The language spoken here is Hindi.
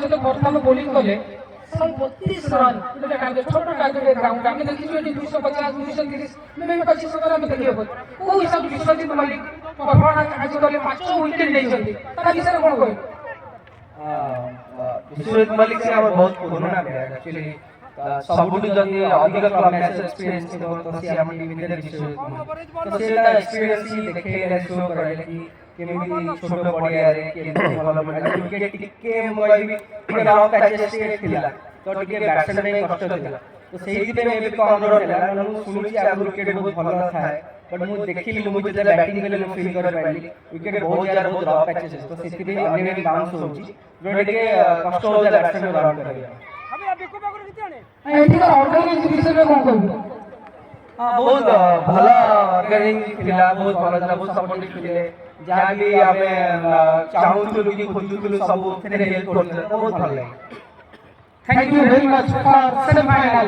सहित प्रथम बोलिंग कले 132 रन छोट टार्गेट ग्राउंड आम देखी 250 230 मैं 25 रन आम देखिए को हिसाब विश्वजीत मल्लिक परफॉर्मेंस आज कले 5 विकेट नहीं ता विषय कौन कह विश्वजीत मल्लिक से हम बहुत पुराना प्लेयर एक्चुअली सबुठ जदि अधिक क्लब मैच एक्सपीरियंस थिबो तो से हम टीम में विश्वजीत मल्लिक तो सेटा एक्सपीरियंस ही देखेले शो करले कि केमिति छोट पड़िया रे केमिति भलो पड़िया विकेट टिके मोबाइल भी रफ पैचेस से थिला तो टिके बैट्समैन में कष्ट थिला तो सेही पे एबे कम रन हैला मु सुनुची आगु विकेट बहुत भलो थाए बट मु देखिली मु जब बैटिंग केले मु फील कर पाइली विकेट बहुत ज्यादा बहुत रफ पैचेस तो सेति पे अन्य बाउंस होची जो टिके कष्ट हो जा बैट्समैन रन करिया अभी को पाकर जितियाने एठी का ऑर्गेनाइज विषय में कौन कहबो बहुत भला ऑर्गेनाइजिंग थिला बहुत भला थिला बहुत सपोर्टिव थिले जहाँ भी आमे चाहूथुलु कि खोजुथुलु सब थेरे हेल्प करथले बहुत भल लागे thank you very much for semifinal